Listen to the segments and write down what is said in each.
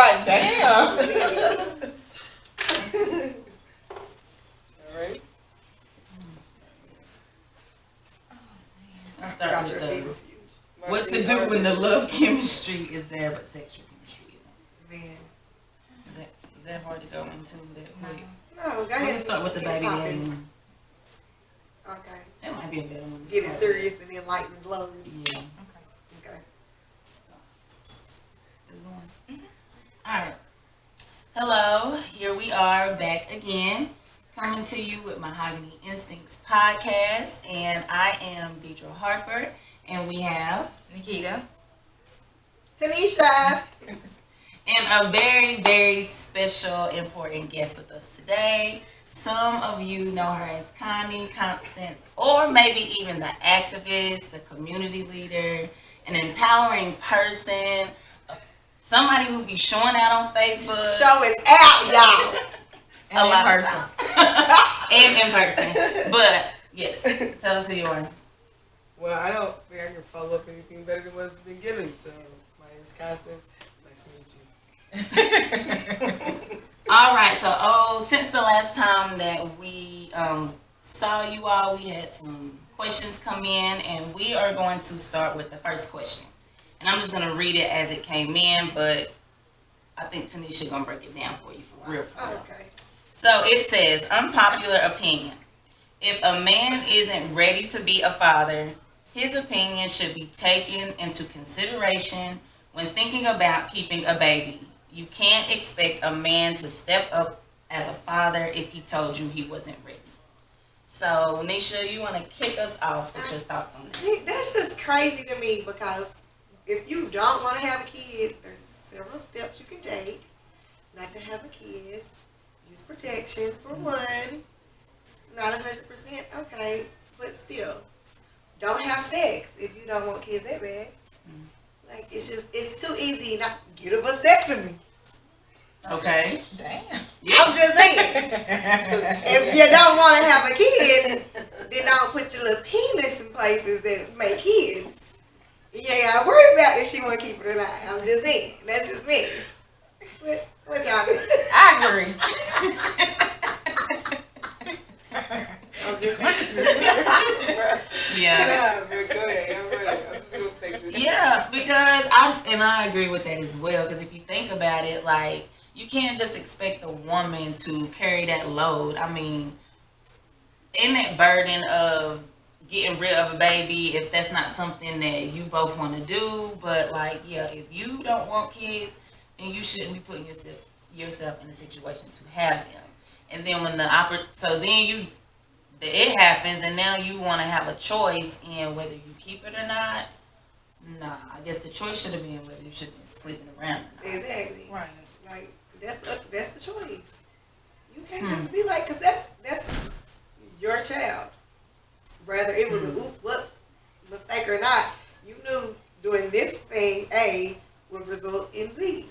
like, damn. All right. I'll start with the My what to thing do are- when the love chemistry is there but sexual chemistry isn't. Man. Is that hard to go into that quick? No, go We're ahead. gonna start with the Get it baby popping. daddy. Okay. That might be a better one. To Get it start serious and then lighten the load. with. Yeah. Okay. It's going. Alright. Hello, here we are back again, coming to you with Mahogany Instincts podcast, and I am Deidre Harper, and we have Nikita. Tanisha. and a very, very special, important guest with us today. Some of you know her as Connie, Constance, or maybe even the activist, the community leader, an empowering person, somebody who be showing out on Facebook. Showing out, y'all. a lot in of time. And in person. But yes, tell us who you are. Well, I don't think I can follow up anything better than what's been given. So, my name is Constance. Nice to meet you. All right, so since the last time that we saw you all, we had some questions come in, and we are going to start with the first question. And I'm just going to read it as it came in, but I think Tanisha going to break it down for you for real. Okay. So it says, unpopular opinion. If a man isn't ready to be a father, his opinion should be taken into consideration when thinking about keeping a baby. You can't expect a man to step up as a father if he told you he wasn't ready. So, Nisha, you want to kick us off with your thoughts on this? See, that's just crazy to me because if you don't want to have a kid, there's several steps you can take not to have a kid. Use protection for one. Not 100% okay, but still. Don't have sex if you don't want kids that bad. Like, it's too easy not get a vasectomy. Okay. Damn. I'm just saying. If you don't want to have a kid, then don't put your little penis in places that make kids. You ain't gotta worry about if she want to keep it or not. I'm just saying. That's just me. What y'all think? I agree. I'm just saying. Yeah. But go ahead. I'm ready. I'm just going to take this. Yeah, because I agree with that as well. Because if you think about it, like, you can't just expect a woman to carry that load. I mean, in that burden of getting rid of a baby, if that's not something that you both want to do, but like, yeah, if you don't want kids, then you shouldn't be putting yourself in a situation to have them. And then when it happens, and now you want to have a choice in whether you keep it or not. Nah, I guess the choice should have been whether you should have been sleeping around or not. Exactly. Right. Like, that's the choice. You can't just be like, because that's your child. Whether it was a whoops mistake or not, you knew doing this thing A would result in Z.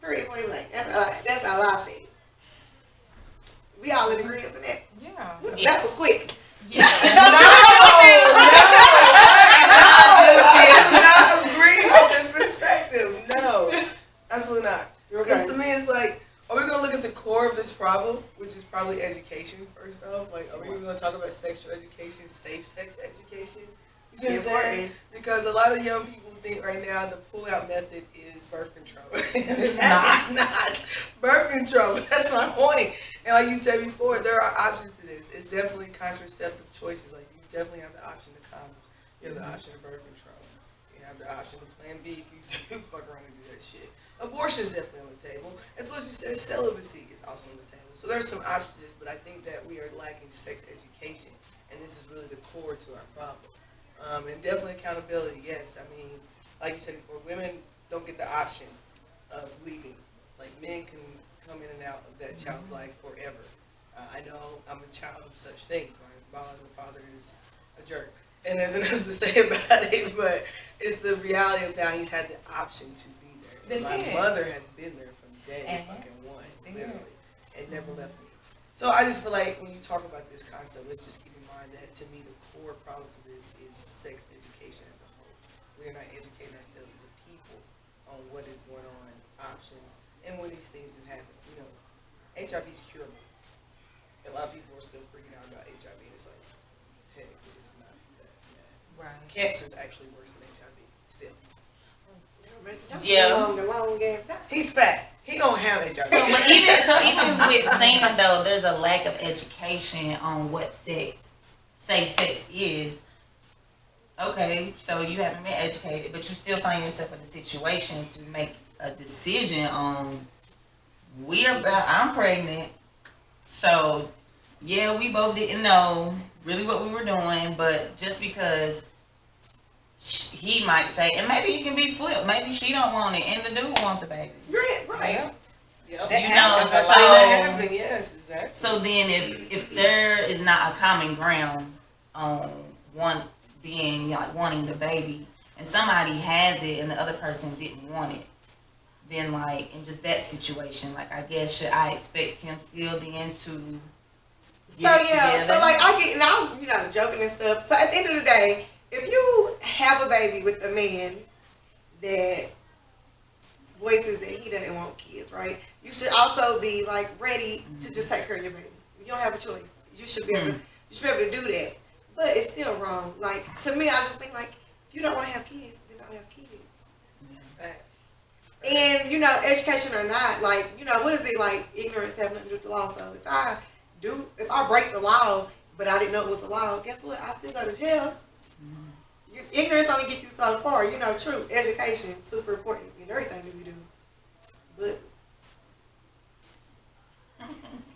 Pretty point blank. That's all I think. We all in agreement on that. Yeah. That was quick. Yeah. I do not agree with this perspective. No, absolutely not. Because to me, it's like, are we going to look at the core of this problem, which is probably education, first off? Like, are we even going to talk about sexual education, safe sex education? You see what I'm saying? Because a lot of young people think right now the pull-out method is birth control. It's not birth control. That's my point. And like you said before, there are options to this. It's definitely contraceptive choices. Like, you definitely have the option of condoms. You have the option of birth control. You have the option of Plan B if you do fuck around and do that shit. Abortion is definitely on the table. As well as you said, celibacy is also on the table. So there's some options to this, but I think that we are lacking sex education, and this is really the core to our problem. And definitely accountability, yes. I mean, like you said before, women don't get the option of leaving. Like, men can come in and out of that child's life forever. I know I'm a child of such things. My biological father is a jerk. And there's nothing else to say about it, but it's the reality of now he's had the option to be there. My mother has been there from day fucking one, literally, and never left me. So I just feel like when you talk about this concept, let's just keep in mind that, to me, the core problem to this is sex education as a whole. We are not educating ourselves as a people on what is going on options, and when these things do happen, HIV is curable. A lot of people are still freaking out about HIV. It's like, technically, it's not that bad. Right. Cancer is actually worse than HIV, still. Yeah. Long ass time. He's fat. He don't have HIV. Even with saying though, there's a lack of education on what safe sex is. Okay, so you haven't been educated, but you still find yourself in a situation to make a decision on I'm pregnant. So yeah, we both didn't know really what we were doing, but just because he might say, and maybe it can be flipped. Maybe she don't want it, and the dude want the baby. Right. Yep. You know, I've seen that happen. Yes, exactly. So then, if there is not a common ground on one being like wanting the baby, and somebody has it and the other person didn't want it, then like in just that situation, like I guess should I expect him still then to? So yeah, so like I get, and I'm joking and stuff. So at the end of the day, if you have a baby with a man that voices that he doesn't want kids, right? You should also be like ready to just take care of your baby. You don't have a choice. You should be able to do that. But it's still wrong. Like to me, I just think like if you don't want to have kids, then don't have kids. And education or not, like what is it like? Ignorance have nothing to do with the law. So if I break the law, but I didn't know it was a law, guess what? I still go to jail. Ignorance only gets you so far. True education is super important in everything that we do, but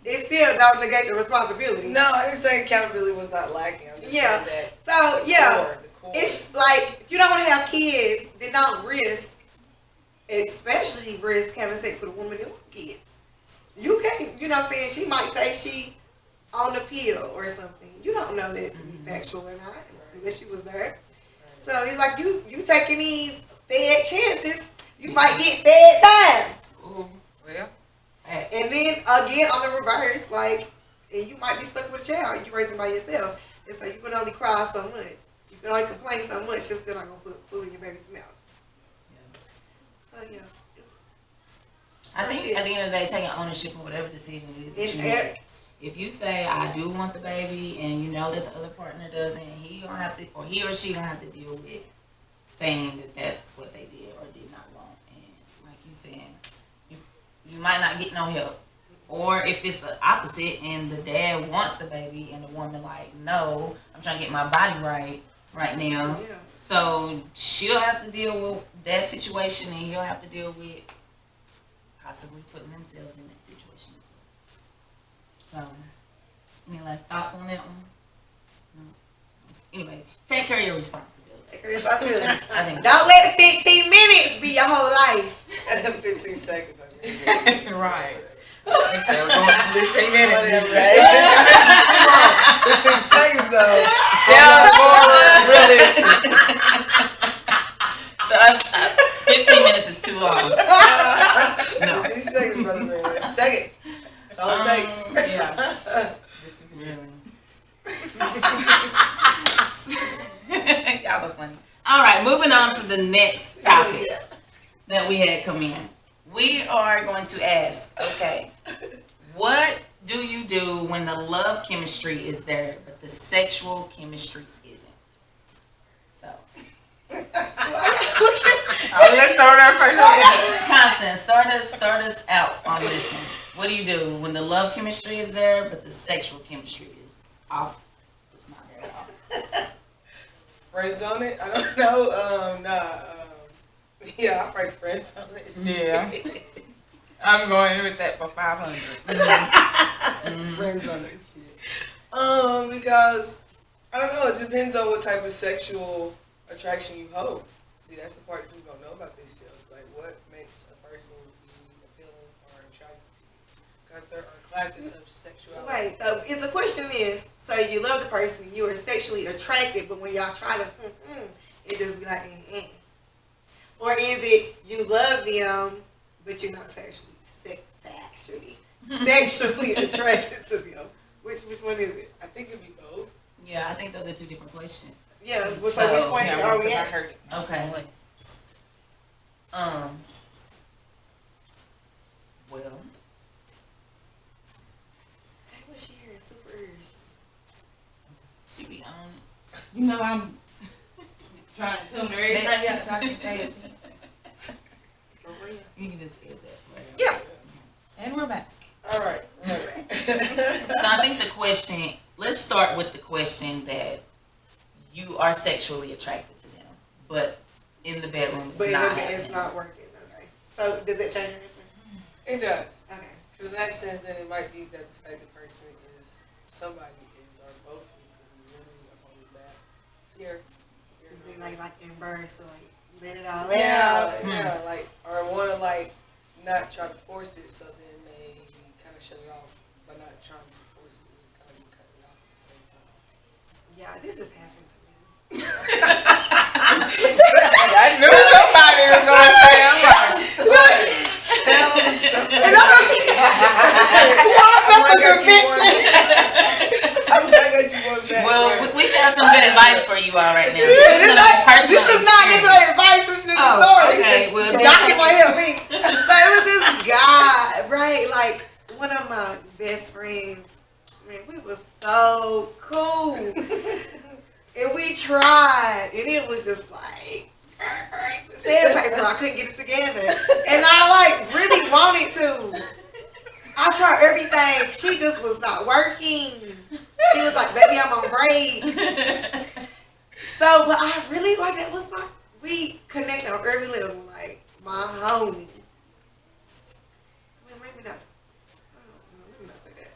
it still don't negate the responsibility. No, I didn't say accountability was not lacking. I'm just saying that. So the core. It's like if you don't want to have kids, then don't risk, especially risk having sex with a woman that wants kids. You can't. You know what I'm saying? She might say she on the pill or something. You don't know that to be factual or not unless she was there. So it's like you taking these fed chances, you might get fed time. Ooh, well. And then again on the reverse, like, and you might be stuck with a child, you raising by yourself. And so you can only cry so much. You can only complain so much, you're still not gonna put food in your baby's mouth. So yeah. I think at the end of the day, taking ownership of whatever decision it is that you make. If you say I do want the baby, and you know that the other partner doesn't, he or she gonna have to deal with saying that that's what they did or did not want. And like you saying, you might not get no help. Or if it's the opposite and the dad wants the baby and the woman like, no, I'm trying to get my body right now. Yeah. So she'll have to deal with that situation, and he'll have to deal with possibly putting themselves in that situation. So, any last thoughts on that one? No. Anyway, take care of your responsibility. Take your responsibility. I think Don't let 15 minutes be your whole life. 15 seconds. I mean. Right. Okay, we're going to 15 minutes. Whatever, right? 15 seconds though. Yeah, really. So 15 minutes is too long. No. 15 seconds, brother man. Seconds. That's all it takes. Yeah. Really. Y'all are funny. All right, moving on to the next topic that we had come in. We are going to ask, okay, what do you do when the love chemistry is there, but the sexual chemistry isn't? So. Let's throw that Constance, start us out on this one. What do you do when the love chemistry is there, but the sexual chemistry is off? It's not there at all. Friends on it? I don't know. Yeah, I probably friends on it. Yeah. I'm going with that for 500. Friends on that shit. Because I don't know. It depends on what type of sexual attraction you hold. See, that's the part that people don't know about themselves. Like, what makes a person be appealing or attractive to you? Because there are classes of sexuality. Wait, so the question is, so you love the person, you are sexually attracted, but when y'all try to, it just be like, Or is it you love them, but you're not sexually attracted to them? Which one is it? I think it'd be both. Yeah, I think those are two different questions. Yeah, so which one are we I at? heard it. Okay. know I'm trying to tune everything else so I can pay attention. You can just hit that. Right? Yeah. And we're back. All right. So I think the question, let's start with the question that you are sexually attracted to them, but in the bedroom it's But not it's happening. not working. Okay. So does it change your answer? It does. Okay. Because in that sense, then it might be that the fact the person is somebody is or both of you could be really upon your back. Here. Be like embarrassed, so like let it all Yeah, out. yeah, like or want to like not try to force it, so then they kind of shut it off, but not trying to force it. It's kind of cut it off at the same time. Yeah, this has happened to me. I knew somebody was going to say I'm like, And I'm like, Well, we should have some good advice for you all right now. this is not just advice, this is just a story. Okay, well, Y'all might help me. So it was this guy, right? Like one of my best friends. Man, we was so cool. And we tried, and it was just like sandpaper. I couldn't get it together. And I like really wanted to. I tried everything. She just was not working. She was like, baby, I'm on break. So, but I really like that was we connected on every level, like my homie. Well, maybe not. Let me not say that.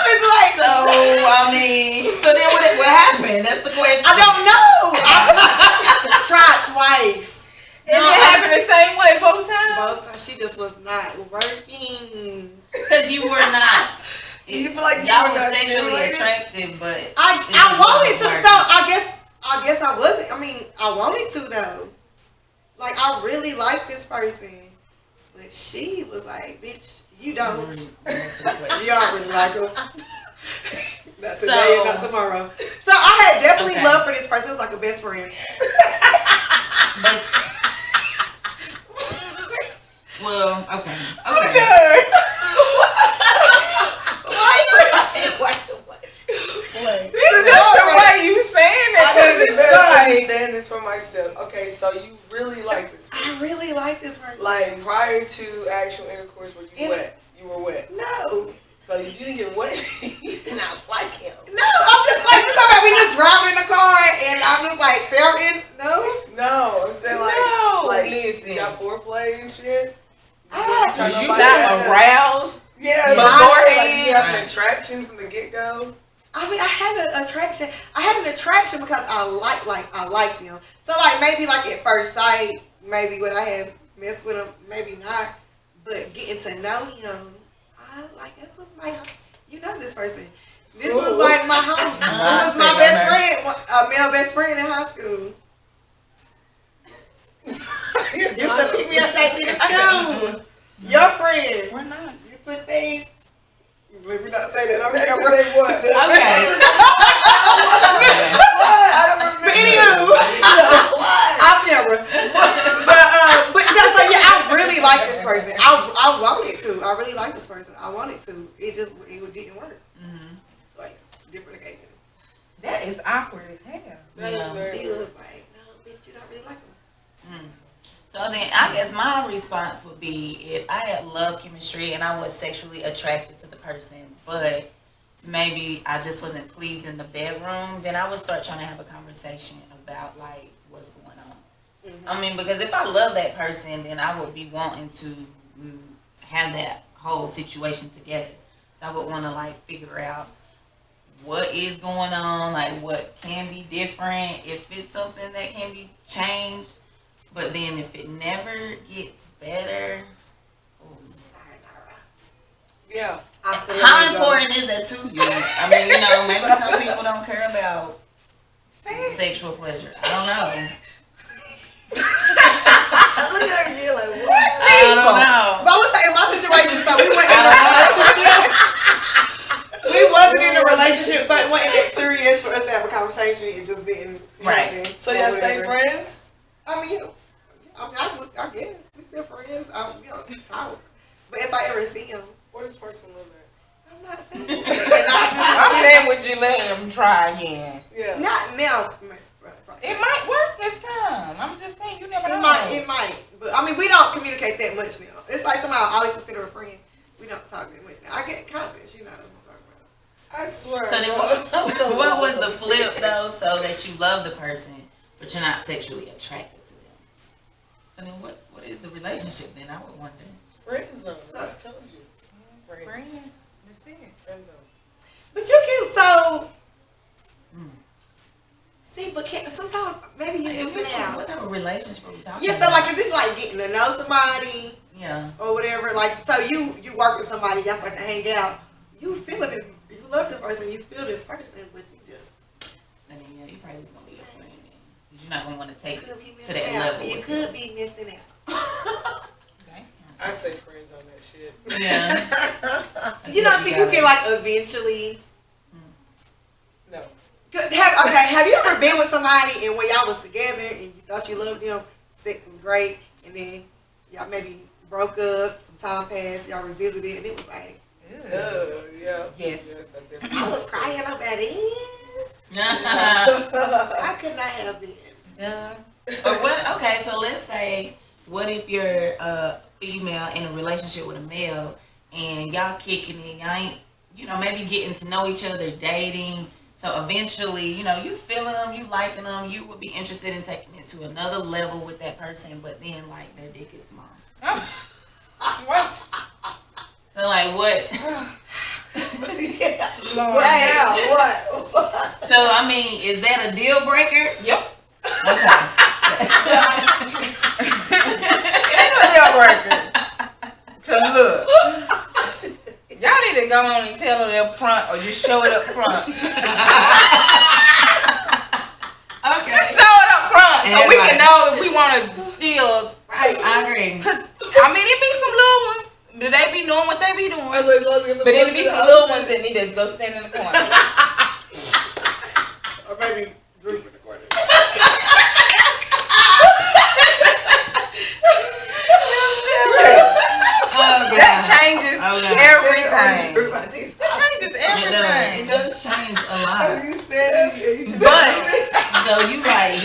Like, so I mean, so then what happened? That's the question. I don't know. I tried twice. and it happened the same way both times? Both times she just was not working. Because you were not. You feel like y'all you were was not sexually stimulated? attractive, but I just wanted wasn't to, working. so I guess I wasn't. I mean, I wanted to though. Like I really like this person, but she was like, "Bitch, you don't. You already like him. Not today, not tomorrow." So I had definitely Okay. love for this person. It was like a best friend. But, well, okay. This is just the way you saying it. I need to Because better it's like, understand this for myself. Okay, so you really like this person. I really like this person. Like prior to actual intercourse, were you In- wet? You were wet. No. So you didn't get wet. You did not like him. No, I'm just like, you talking about we just driving in the car and I'm just like, fell in. No. No, I'm saying like, No, like listen. did y'all foreplay and shit? Ah, Turn was you nobody not on? aroused? Yeah, Beforehand? like, did you have an Right. attraction from the get go? I mean, I had an attraction. I had an attraction because I like them. So like maybe like at first sight, maybe would I have messed with him, maybe not. But getting to know him, I like this was my, you know this person. This was Ooh. like my home. It was my best friend, a male best friend in high school. Used to pick me up, take me to school. Your friend. We're not. Used to think. Let me not say that. I'm Say camera. what? Okay. I don't remember. But anywho, I'm camera. But that's like, yeah, I really like this person. I wanted to. I really like this person. I wanted to. It didn't work. Mm-hmm. Twice, different occasions. That is awkward as hell. That is Yeah. very She weird. was like, "No, bitch, you don't really like him." So then I guess my response would be if I had love chemistry and I was sexually attracted to the person, but maybe I just wasn't pleased in the bedroom, then I would start trying to have a conversation about like what's going on. Mhm. I mean, because if I love that person, then I would be wanting to have that whole situation together. So I would want to like figure out what is going on, like what can be different, if it's something that can be changed. But then if it never gets better, Sayonara. Yeah. Hasta how luego. important is that to you? I mean, you know, maybe some people don't care about sexual pleasure. I don't know. Look at her again, like what? I don't know. But I was saying, in my situation, so we went in a relationship. We wasn't in a relationship, so it wasn't that serious for us to have a conversation. It just didn't Right. happen. So or y'all stay whatever. friends? I mean, you know, I guess we still friends. You know, talk. But if I ever see him, Where does this person live at? I'm not saying. I'm saying then would you let him try again? Yeah. Not now. It might work this time. I'm just saying, you never know. It might. But I mean, we don't communicate that much now. It's like somebody I always consider a friend. We don't talk that much now. I get constant. She knows what I'm talking about. I swear. So then what was the flip though, so that you love the person, but you're not sexually attracted to them? So then what is the relationship then? I would wonder. Friend zone. I just told you. Friends. That's it. Friend zone. But you can so. See, but sometimes maybe you're missing out. What type of relationship are we talking Yeah, so about? like, is this like getting to know somebody Yeah. or whatever? Like, so you work with somebody, y'all start to hang out. You feel it, you love this person, you feel this person, but you just. So then, yeah, you probably was gonna be a friend then. 'Cause you're not gonna want to take could it be to missing that out. level. You with could them. be missing out. I say friends on that shit. Yeah. You don't think you can like eventually? No. Have you ever been with somebody and when y'all was together and you thought you loved them, sex was great, and then y'all maybe broke up, some time passed, y'all revisited, and it was like, Yeah. Yes. I definitely I was crying over this. I could not have been. Yeah. Or what? Okay, so let's say, what if you're a female in a relationship with a male and y'all kicking it, y'all ain't, maybe getting to know each other, dating. So eventually, you feeling them, you liking them, you would be interested in taking it to another level with that person, but then like their dick is small. What? So like what? Wow, what? So I mean, is that a deal breaker? Yep. Okay. It's a deal breaker. Cause look, y'all need to go on and tell it up front, or just show it up front. Okay. Just show it up front, so we can Everybody. know if we want to still. Right, I agree. Cause I mean, it be some little ones. Do they be doing what they be doing? I was like, let's get the But then it pussy be some out. little ones that need to go stand in the corner. Or maybe drink in the corner. That changes everything. It That changes It everything. does change a lot. You said it. But so you right,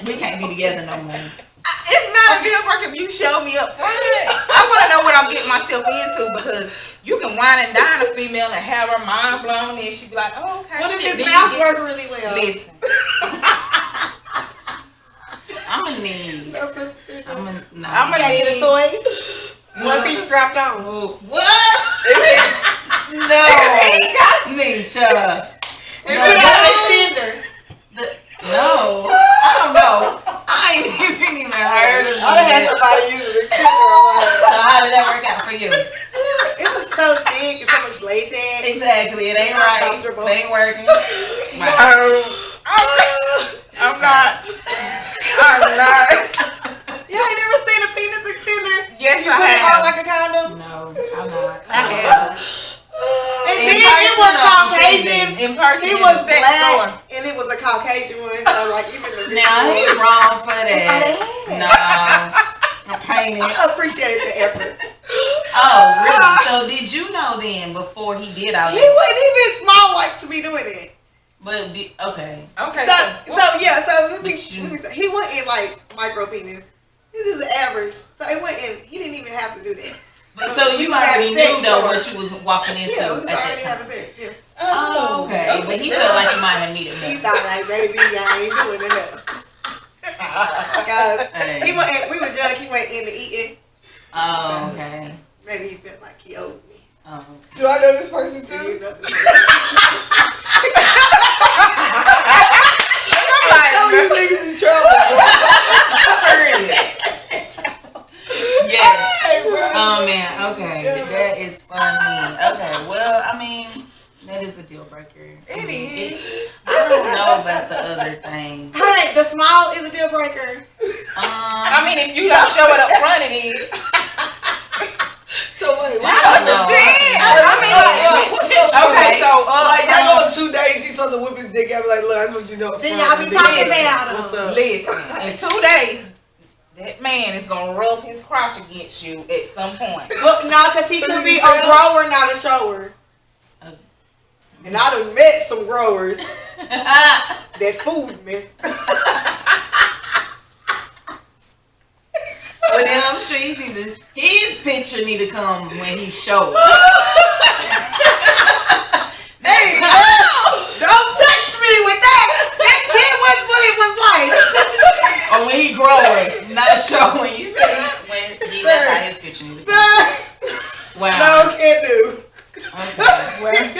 we can't be together no more. It's not a deal breaker if you show me up front. I want to know what I'm getting myself into, because you can wine and dine a female and have her mind blown, and she be like, "Oh, okay." What if shit, his then mouth you get- work really well? Listen, I'm gonna need. No substitution. I'm gonna. No. I'm You gonna can't get a toy? One piece strapped on. What? No, Nisha. You got an extender. No, I don't know. I ain't even heard of I done had it. somebody use an extender on my So how did that work out for you? It was so thick and so much latex. Exactly, it ain't Not right. comfortable. It ain't working. Right. I'm not. You ain't never seen a penis extender? Yes, You I put it on have. like a condom? No, I'm not. I have. And In then it was person, Caucasian. In person, He in was the sex black, store. and it was a Caucasian one. So like even the Now he wrong for That's all they that. had. No, I painted. I appreciated the effort. Oh, really? So did you know then before he did all He that? wasn't even small like to be doing it. But okay, Okay, So yeah, so let me But you- say he wasn't like micro penis. This is average. So it wasn't. He didn't even have to do that. but so you We had already sex knew though or- what you was walking into Yeah, we was at already that having time. sex. Yeah. Oh, okay. But he felt like you might have needed He him. thought like, baby, I ain't doing enough. Because Hey. he went. We was young. He went into eating. Oh, okay. Maybe he felt like he owed me. Oh, okay. Do I know this person You too? know, Some of you niggas in trouble. Yes. Hey, bro. Oh man, okay. That is funny. Okay, well, I mean, that is a deal breaker. It is. I don't know about the other thing. Hey, the small is a deal breaker. I mean, if you don't show it up front, it is. So wait, I don't know. I mean, like, okay, so like y'all go on 2 days, he's supposed to whip his dick out, be like, look, I just want you to know. up Then front, y'all be the talking dick- about What's him. up? listen, in 2 days, that man is gonna rub his crotch against you at some point. But no, because he could be a grower, not a shower. And I done met some growers that fooled me. But then I'm sure his picture need to come when he shows. Hey, don't touch me with that. That wasn't what it was like. Or when he growing, not showing. You see, that's how his picture need to come. Sir, Wow. no, can't do. Okay.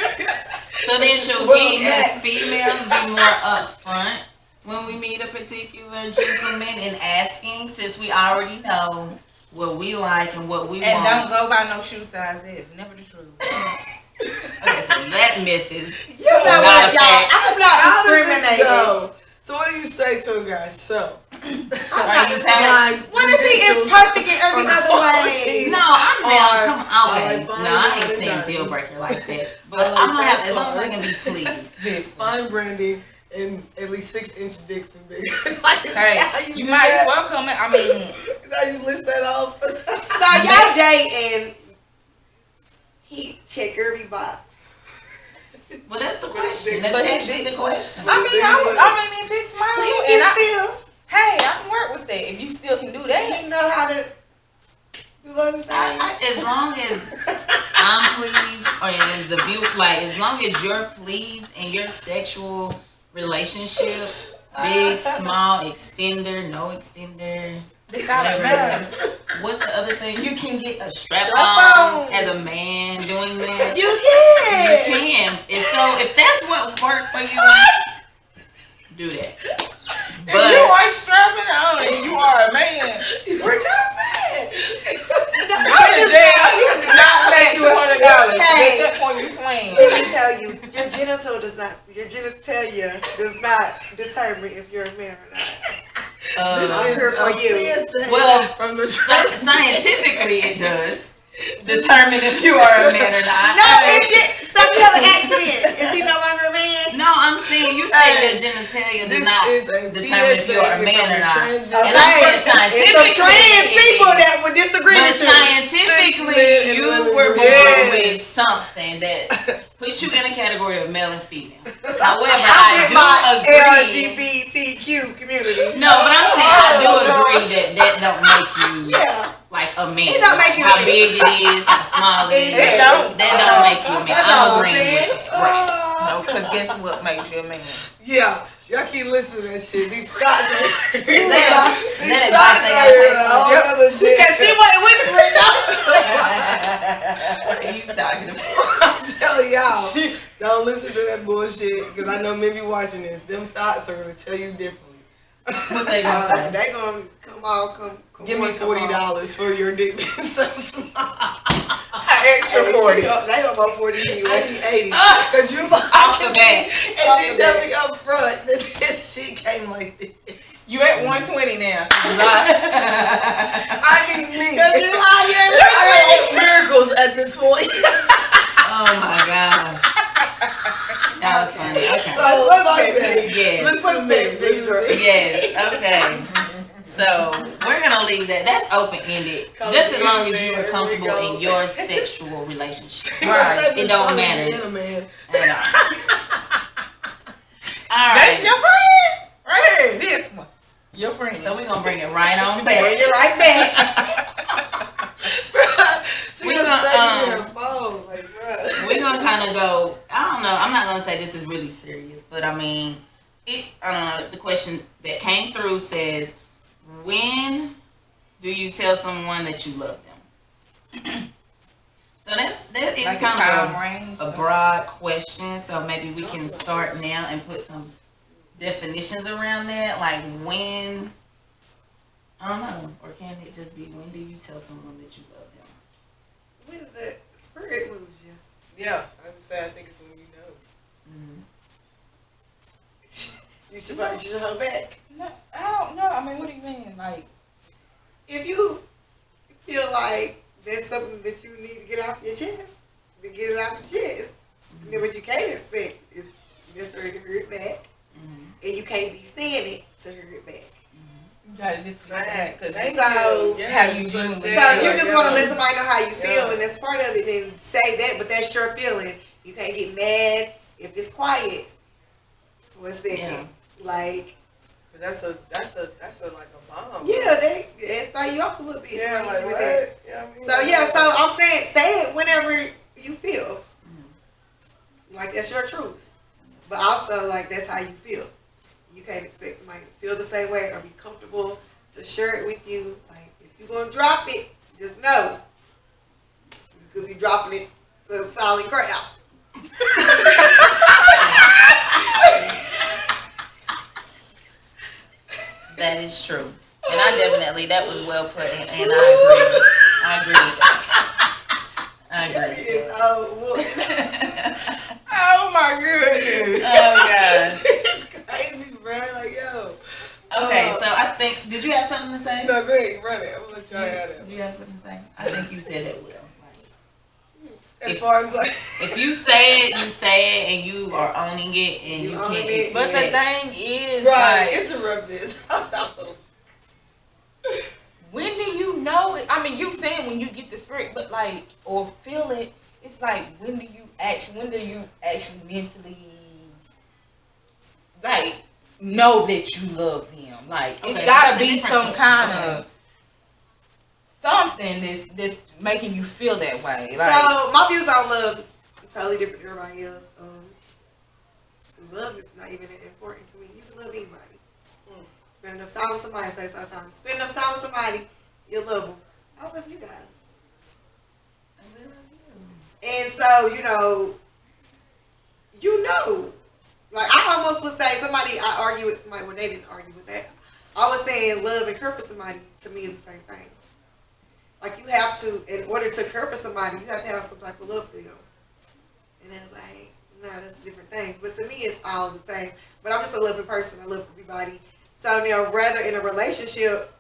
So then should we as females be more upfront when we meet a particular gentleman and asking, since we already know what we like and what we And want? don't go by no shoe size. It's never the truth. Okay, so that myth is You know not what, a y'all? fact. I'm not How does this discriminating. go? So what do you say to him, guys? So, Are you telling? What if he is perfect in every other way? No, I'm down. Come on. Alright, Okay. fine, No, I ain't fine, saying fine. deal breaker like that. But I'm gonna have, as long as I can be pleased. find Brandy and at least 6-inch dicks and bigger. Like, is Hey, that how you do might that? as well come in. I mean, Is that how you list that off? So y'all dating, he check every box. Well, that's the question. But That's he actually the question. I mean, if it's small, He and can I, still, hey, I can work with that. If you still can do that, he know how to do other things. As long as I'm pleased, or in the view, like as long as you're pleased in your sexual relationship, big, small, extender, no extender, it's not a matter. what's the other thing? You can get a strap Strap on on. as a man doing that. You You can. can. And so if that's what worked for you, do that. If you But are strapping on and you are a man, We're not mad. I'm in jail. You do not pay $200. Hey. At that point, you playing. Let me tell you, your genitalia does not determine if you're a man or not. I'm here for you. well, From the scientifically it does determine if you are a man or not. No, it did. So you have an accident. Is he no longer a man? No, I'm saying you say your genitalia does This not is a determine if you're a PSA man or from not. transgender- And I'm saying It's some scientifically, trans people that would disagree but with you. scientifically, Cis men and you women were do born that. with something that put you in a category of male and female. However, I'm with my I do agree. LGBTQ community. No, but I'm saying I do agree that don't make you Yeah. like a man. It don't make you how a man. big it is, how small it is. It don't. That don't make you a man. That's I'm all I'm agreeing saying. with that. Right. No, because guess what makes you a man? Yeah, y'all keep listening to that shit. These thoughts are Is that advice they gotta pay for? Yep. Because she wasn't whispering What are you talking about? I'm telling y'all, don't listen to that bullshit because I know men be watching this. Them thoughts are gonna tell you differently. What they gonna say? They gonna come Give me $40 for your dick being so small. Extra 40. They gonna go 40 I anyway. need 80. Cause you Off the bat. and Off then the tell bat. me up front that this shit came like this. You at 120 now. I need me. Cause you like I want miracles at this point. Oh my gosh. That was funny. Okay. So what's next? Yes. Listen to me. Yes. Okay. So we're gonna leave that. That's open ended. Just as long as you are comfortable in your sexual relationship. Right. It don't matter. Man. All That's right. your friend? Right here, this one. Your friend. So we're gonna bring it right on Bring back. it right back. She We was gonna, saying her phone, like, bruh. We're gonna kind of go. I don't know. I'm not gonna say this is really serious, but I mean, the question that came through says, when do you tell someone that you love them? So that is like kind time of range. a broad question. So maybe we can start now and put some definitions around that. Like when, I don't know, or can it just be when do you tell someone that you love them? When the spirit moves you. Yeah, I was say I think it's when you know. You should hold back. No, I don't know. I mean, what do you mean? Like, If you feel like there's something that you need to get off your chest, then get it off your chest. And then what you can't expect is necessarily to hear it back. And you can't be saying it to hear it back. you gotta just get that. Because Thank So, you. how you Yes, doing let's with say So Yeah, if you it just like want to that. let somebody know how you feel, Yeah. and that's part of it, then say that. But that's your feeling. You can't get mad if it's quiet for a second, Yeah. like That's a like a bomb. yeah, they throw you off a little bit. Yeah, so like you what? with that. Yeah, I mean, So yeah, so I'm saying, say it whenever you feel. Like that's your truth. But also like that's how you feel. You can't expect somebody to feel the same way or be comfortable to share it with you. Like if you're gonna drop it, just know you could be dropping it to a solid crowd. That is true. And I definitely, that was well put, and I agree with that. I agree with that. Oh, woman. Oh my goodness. Oh gosh. It's crazy, bro. Like yo. Okay, so I think, did you have something to say? No, go ahead, run it. I'm gonna let y'all have it. Did you have something to say? I think you said it well. As far as like, If you say it, you say it, and you are owning it, and you You own can't it. But the expect. thing is, right, like, interrupt this. when do you know it? I mean, you saying when you get the spirit, but like, or feel it, it's like, when do you actually mentally, like, know that you love them? Like, Okay, it's so gotta that's a be different some question. kind Okay. of something that's making you feel that way. Like, So my views on love is totally different than everybody else. Love is not even that important to me. You can love anybody. Spend enough time with somebody, say sometimes. Spend enough time with somebody, you'll love them. I love you guys. And so, like I almost would say I argue with somebody when they didn't argue with that. I was saying love and care for somebody to me is the same thing. Like you have to, in order to care for somebody, you have to have some type of love for them. And I was like, no, that's different things. But to me, it's all the same. But I'm just a loving person. I love everybody. So now, rather in a relationship,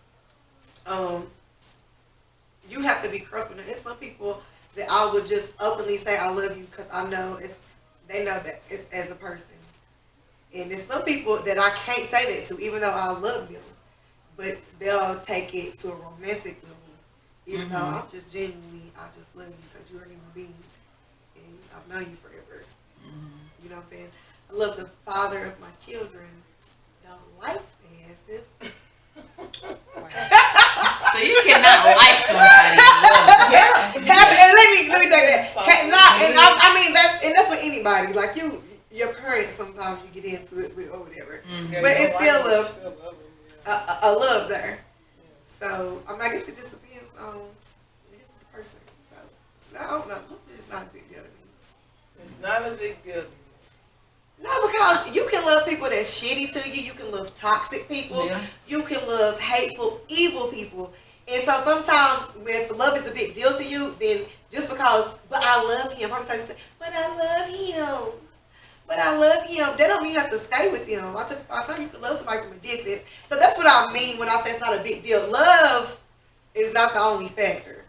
you have to be careful. There's some people that I would just openly say I love you because I know they know that it's as a person. And there's some people that I can't say that to, even though I love them. But they'll take it to a romantic level. Even though I'm just genuinely, I just love you because you're a human being. And I've known you forever. You know what I'm saying? I love the father of my children. Don't like the asses. So you cannot like somebody. Yeah. And let me take that. I mean that's with anybody. Like your parents sometimes you get into it with or whatever. Yeah, But you it's don't still like love. it, you still love it, A love there. So I guess it just depends on the person. So I don't know. It's just not a big deal to me. It's not a big deal. No, because you can love people that's shitty to you. You can love toxic people. Yeah. You can love hateful, evil people. And so sometimes if love is a big deal to you, then just because, but I love him. Every time you say, but I love him. But I love him. That don't mean you have to stay with them. I said you can love somebody from a distance. So that's what I mean when I say it's not a big deal. Love is not the only factor.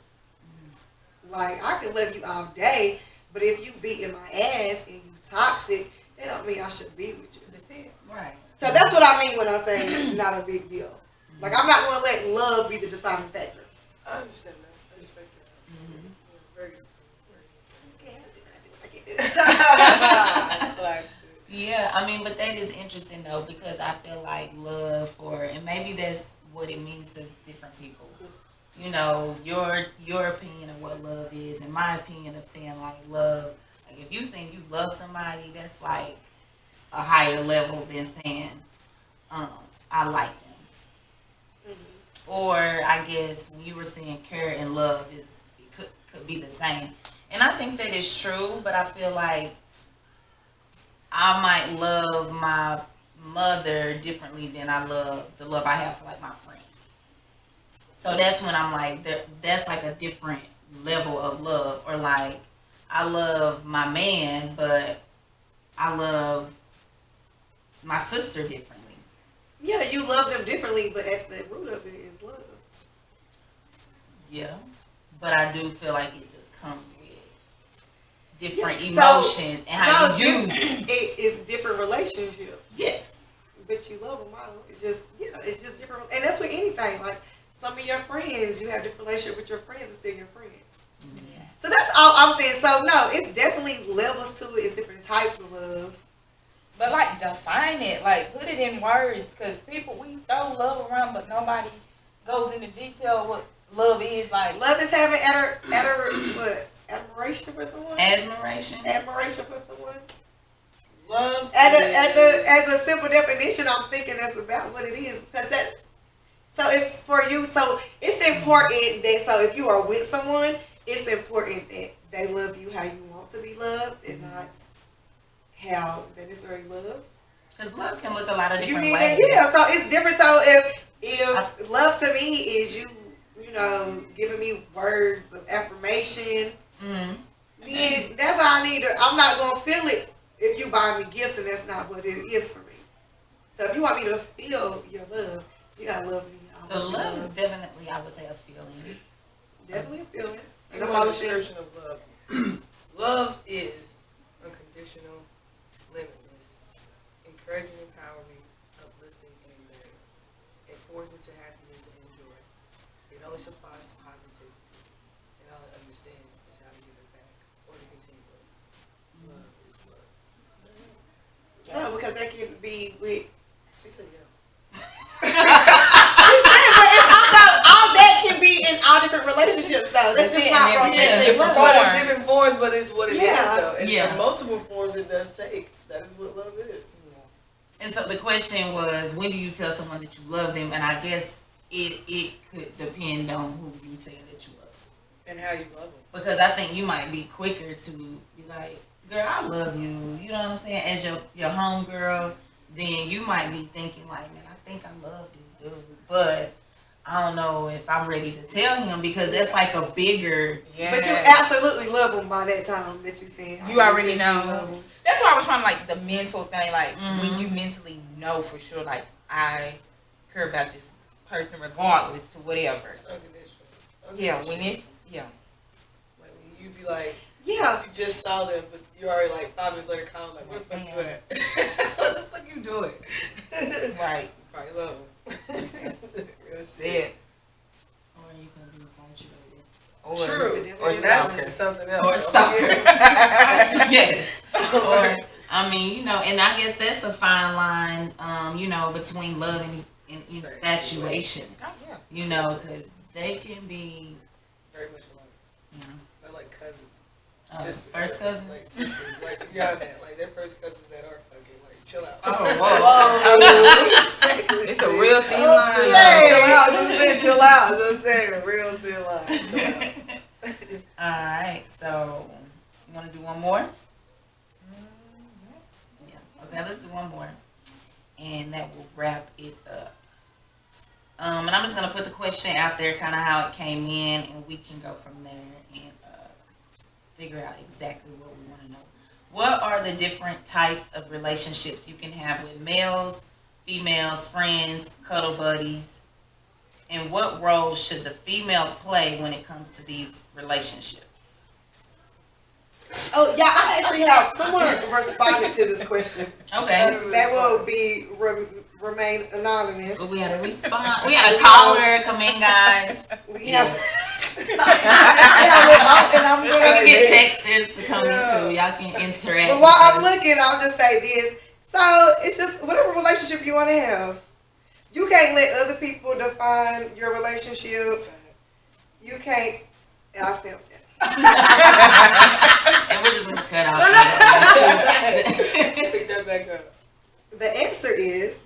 Like, I can love you all day, but if you beating my ass and you toxic, that don't mean I should be with you. that's it. Right. So that's what I mean when I say not a big deal. Like, I'm not going to let love be the deciding factor. I understand that. I respect that. Yeah, very good. Okay, I can do that. Classic. Yeah, I mean, but that is interesting though, because I feel like love and maybe that's what it means to different people. You know, your opinion of what love is, and my opinion of saying like love. Like if you saying you love somebody, that's like a higher level than saying, I like them. Or I guess when you were saying care and love could be the same. And I think that is true, but I feel like I might love my mother differently than I love the love I have for like my friend. So that's when I'm like, that's like a different level of love. Or like, I love my man, but I love my sister differently. Yeah, you love them differently, but at the root of it is love. Yeah. But I do feel like it just comes with different Yeah, emotions and how you use it. It is different relationships. Yes. But you love them all. It's just different. And that's with anything. Like, some of your friends, you have different relationship with your friends and still your friends. Yeah. So that's that's all I'm saying. So no, it's definitely levels to it. It's different types of love. But like define it, like put it in words, cause people we throw love around, but nobody goes into detail what love is. Like Love is having admiration for someone. Admiration. Admiration for someone. Love As a simple definition, I'm thinking that's about what it is. Cause that. So it's for you. So it's important that if you are with someone, it's important that they love you how you want to be loved and not how they necessarily love. Because love can look a lot of You different need ways. that, yeah. So it's different. So if love to me is you know, giving me words of affirmation, Mm-hmm. then that's all I need. I'm not gonna feel it if you buy me gifts, and that's not what it is for me. So if you want me to feel your love, you gotta love me. I So want love you is definitely, I would say, a feeling. definitely a feeling. You An know the emotion. description of love. Love is unconditional, limitless, encouraging, empowering, uplifting, and endearing. It pours into happiness and joy. It only supplies positivity, and all it understands is how to give it back or to continue it. Love is love. Yeah, because that can be with. She said, yeah. All that can be in all different relationships, though. That's just not Yeah, romantic. different But forms. it's different forms, but it's what it is, Yeah. though. It's Yeah. the multiple forms it does take. That is what love is. And so the question was, when do you tell someone that you love them? And I guess it could depend on who you say that you love. And how you love them. Because I think you might be quicker to be like, girl, I love you. You know what I'm saying? As your homegirl, then you might be thinking like, man, I think I love this dude. But I don't know if I'm ready to tell him because that's like a bigger. yeah. But you absolutely love them by that time that you saying. You already know. love them. That's why I was trying to like the mental thing, like Mhm. when you mentally know for sure, like I care about this person regardless to whatever. It's unconditional. Yeah, when it's Like when you be like, Yeah. you just saw them, but you already like 5 minutes later calling like, where the fuck you at? What the fuck you doing? right. Probably love them. Real shit. Yeah. Or you can be infatuated. Or, True. Or That's stalker. something else. Or stalker. Yes. Or, I mean, you know, and I guess that's a fine line, you know, between love and infatuation. Oh, yeah. You know, because they can be, Very much alike. you know, They're like cousins. Oh, Sisters. first cousins? Like sisters. Like beyond that. Like they're first cousins that are fucking like chill out. Oh, whoa. Exactly. It's a real thin Oh, line. yeah, chill out. That's what I'm saying. Chill out. That's what I'm saying. Real thin line. Chill out. alright, so, you want to do one more? Yeah. Okay, let's do one more. And that will wrap it up. And I'm just going to put the question out there, kind of how it came in, and we can go from there and figure out exactly what we want to know. What are the different types of relationships you can have with males, females, friends, cuddle buddies? And what role should the female play when it comes to these relationships? Oh yeah, I actually have someone responded to this question. Okay. That will be remain anonymous. But we had a response. We had a caller come in, guys. We have. And I'm We can gonna get texters to come in too. Y'all can interact. But while I'm with us. looking, I'll just say this. So it's just whatever relationship you want to have. You can't let other people define your relationship. You can't. And I felt that. And we're just gonna cut out. Pick that back up. The answer is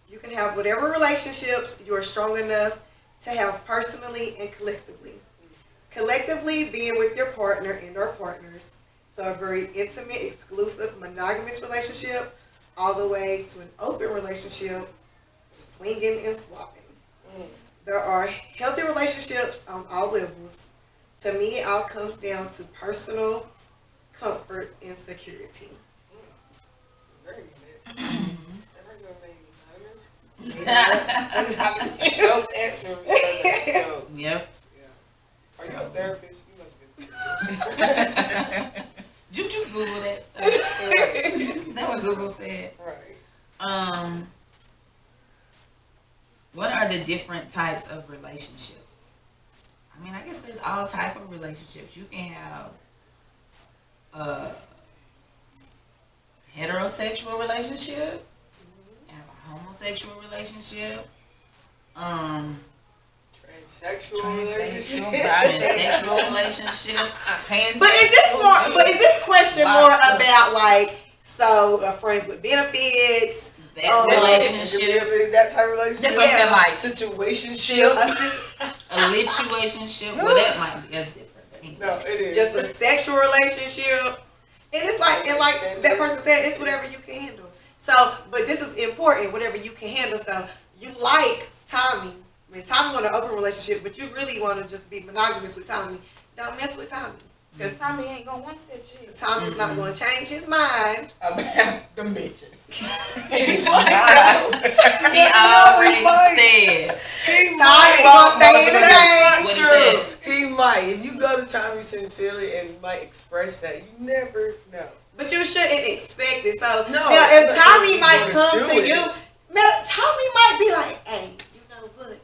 you can have whatever relationships you are strong enough to have personally and collectively. Collectively being with your partner and or partners. So a very intimate, exclusive, monogamous relationship all the way to an open relationship, swinging and swapping. There are healthy relationships on all levels. To me, it all comes down to personal comfort and security. Very nice. That person remain anonymous. No answer. No. Yep. Yeah. Are you a therapist? You must be a therapist. Did you Google that stuff? Is that what Google said? Right. What are the different types of relationships? I mean, I guess there's all type of relationships. You can have a heterosexual relationship, have a homosexual relationship, Transsexual Transsexual, relationship. transsexual relationship. But is this more? But is this question more about like friends with benefits? That relationship, That type of relationship. That's something like Situationship. a lituationship, well, that might be that's different. No, it is. Just a sexual relationship, and it's like that person said, it's whatever you can handle. So, but this is important, whatever you can handle. So you like Tommy. I mean, Tommy want an open relationship, but you really want to just be monogamous with Tommy. Don't mess with Tommy. Cause Tommy ain't gonna want that shit. Tommy's not going to change his mind. About them bitches. He already said. Tommy gonna stay in the game. What he True. said. He might. If you go to Tommy sincerely and might express that, you never know. But you shouldn't expect it. So No, now, if but Tommy you might wanna come do to it. you, man, Tommy might be like, "Hey, you know what?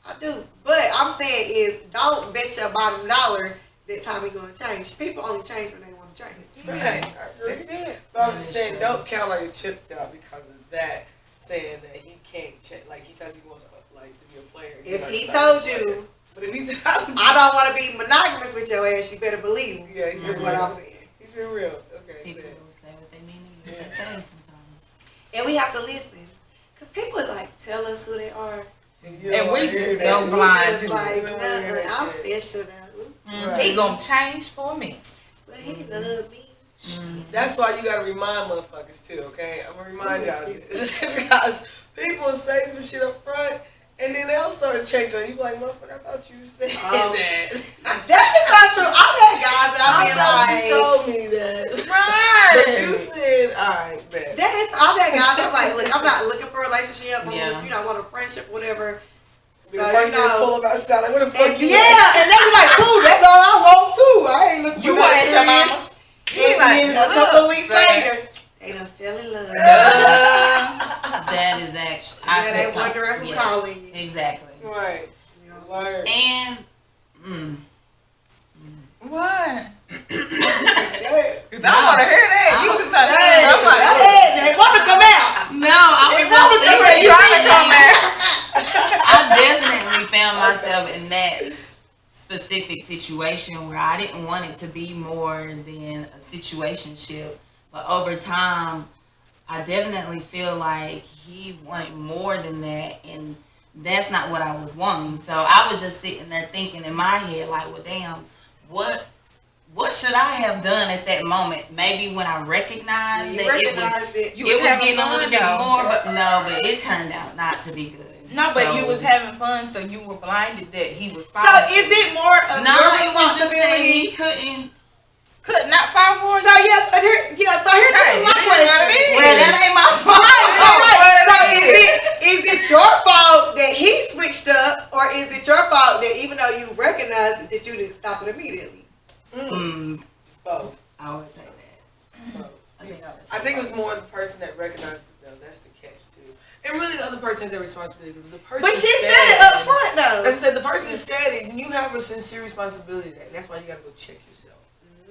I do." But I'm saying is, don't bet your bottom dollar that Tommy gonna change. People only change when they want to change. Right. I agree. That's it. But I'm just saying, don't count all your chips out because of that. Saying that he can't check, like because he wants to be a player. If he told you, but if he told you, I don't want to be monogamous with your ass, you better believe me. yeah, he's Is been what real. I'm saying. He's been real. Okay. People then. say what they mean to you. They say sometimes. And we have to listen, cause people like tell us who they are. You And don't we wanna hear just that. go And we blind just to like, it. We don't wanna hear that I'm shit. special though. Right. He gonna change for me. But he love me. That's why you gotta remind motherfuckers too, okay? I'm gonna remind y'all this because people say some shit up front and then they'll start changing on you. Like, motherfucker, I thought you said that. That is not true. I've had guys that I I've been thought like, you told me that. But you Right. said, alright, bet. that is, I've had guys that like, look, I'm not looking for a relationship. I'm Yeah. just, want a friendship, whatever. The So, first thing pull up outside, like, what the fuck And, you yeah, and they be like, cool, that's all I want too. I ain't looking You for want nothing at your serious. mama? And like, then a couple of weeks look, later, they done fell in love. That is actually. Yeah, they wondering who calling you. Exactly. Right. Word. And What? Hey, Cause I wanna hear that. You was Hey, talking. I'm like, they want to come out. no, I was They just wanna come out. saying. You trying to come back. I definitely found myself in that specific situation where I didn't want it to be more than a situationship, but over time, I definitely feel like he wanted more than that, and that's not what I was wanting. So I was just sitting there thinking in my head, like, well, damn, what should I have done at that moment? Maybe when I recognized You that recognized it. You it was was having getting a little fun, bit though. more, but it turned out not to be good. No, but So- you was having fun, so you were blinded that he was So following. is it more of No, your it was just that responsibility? he couldn't. could not fall for So you? yes, so here, Hey, this is my it is what it question. is. Well, that ain't my fault. So is it your fault that he switched up, or is it your fault that even though you recognized it, that you didn't stop it immediately? both. I would say that. Both. I I think it was more the person that recognized it, though. That's the catch, too. And really, the other person has their responsibility because the person But she said it up front though. I said the person said it, and you have a sincere responsibility to that. And that's why you got to go check yourself.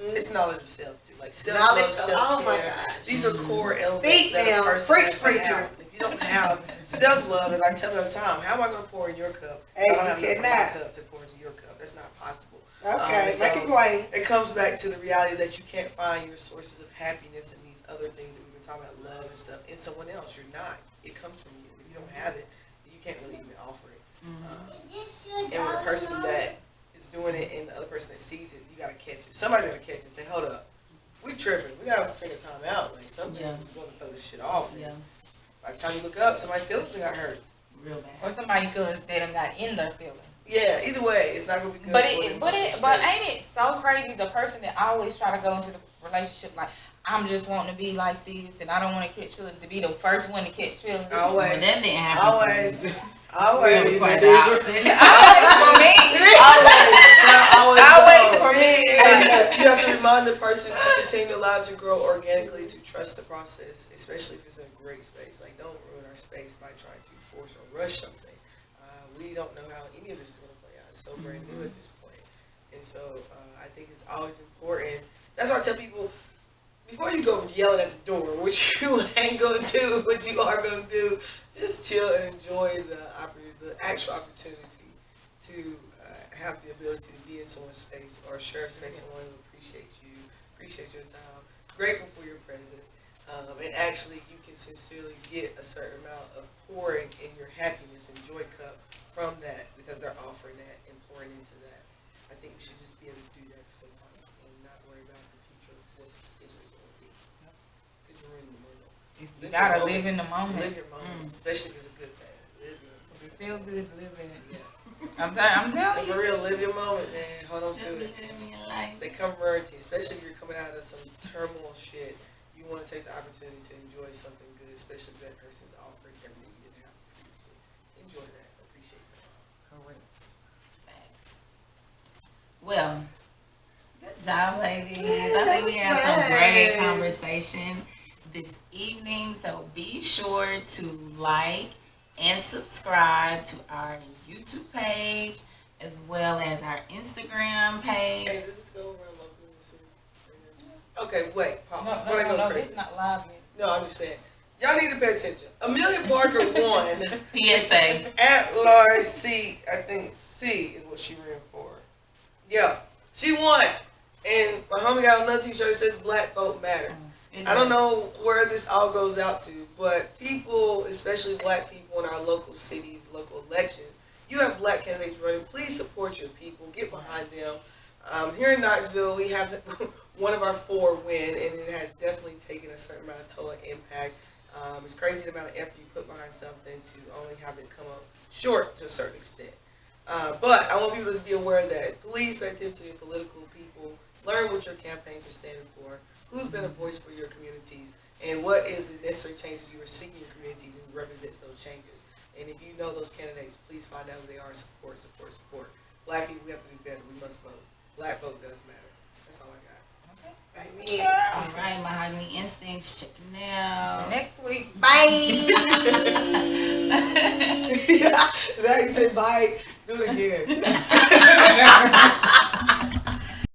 It's knowledge of self, too. Like self-love, Knowledge of- self-care. oh my gosh. These are core elements Speak that now. a person Preach, has to preacher. have. If you don't have self-love, as I tell you all the time, how am I going to pour in your cup? Hey, I don't you have enough in my cannot. cup to pour into your cup. That's not possible. Okay, So make it plain. It comes back to the reality that you can't find your sources of happiness and these other things that we've been talking about, love and stuff, in someone else. You're not. It comes from you. If you don't have it, you can't really even offer it. And with a person that is doing it and the other person that sees it, you gotta catch it. Somebody's gotta catch it and say, hold up, we tripping. We gotta figure time out. Like, something's gonna throw this shit off. Yeah, By the time you look up, somebody's feelings got hurt. real bad. Or somebody feelings they done got in their feelings. Yeah, either way, it's not gonna be good. But for it, them but once it, you but stay. ain't it so crazy? The person that always try to go into the relationship like, I'm just wanting to be like this, and I don't want to catch feelings. To be the first one to catch feelings. But Always. that didn't happen. Always. Always. Always. Like the opposite. Always for me. Always for me. You have to remind the person to continue to allow it to grow organically, to trust the process, especially if it's in a great space. Like, don't ruin our space by trying to force or rush something. We don't know how any of this is going to play out. It's so brand new at this point. And so I think it's always important. That's why I tell people, before you go yelling at the door, which you ain't gonna do, what you are gonna do, just chill and enjoy the actual opportunity to have the ability to be in someone's space or share space with someone who appreciates you, appreciates your time, grateful for your presence, and actually you can sincerely get a certain amount of pouring in your happiness and joy cup from that because they're offering that and pouring into that. I think we should just be able to do that sometimes and not worry about the future of what Israel's going to be. Because you're in the moment. You gotta live in the moment. Live your moment, especially if it's a good thing. Live your moment. Feel good to live in it. Yes. I'm telling For you. real, live your moment, man. Hold on to it. They come rarity, especially if you're coming out of some turmoil shit. You want to take the opportunity to enjoy something good, especially if that person's offering everything you didn't have previously. Enjoy that. Appreciate that. Correct. Thanks. Well, good job, ladies. I think we had some great conversation this evening. So be sure to like and subscribe to our YouTube page as well as our Instagram page. Hey, does this go around locally this week? Okay, wait. Pause. No, Before they go crazy. it's not live yet. No, I'm just saying. Y'all need to pay attention. Amelia Parker won PSA. at large C. I think C is what she ran for. Yeah, she won. And my homie got another t-shirt that says Black Vote Matters. I don't know where this all goes out to, but people, especially black people in our local cities, local elections, you have black candidates running. Please support your people. Get behind them. Here in Knoxville, we have one of our 4 win, and it has definitely taken a certain amount of toll and impact. It's crazy the amount of effort you put behind something to only have it come up short to a certain extent. But I want people to be aware that please pay attention to your political people. Learn what your campaigns are standing for. Who's been a voice for your communities, and what is the necessary changes you are seeking in your communities and who represents those changes. And if you know those candidates, please find out who they are and support. Black people, we have to be better. We must vote. Black vote does matter. That's all I got. Okay. All right, Mahogany Instincts, check it out. Next week. Bye. Zach said bye. Do it again.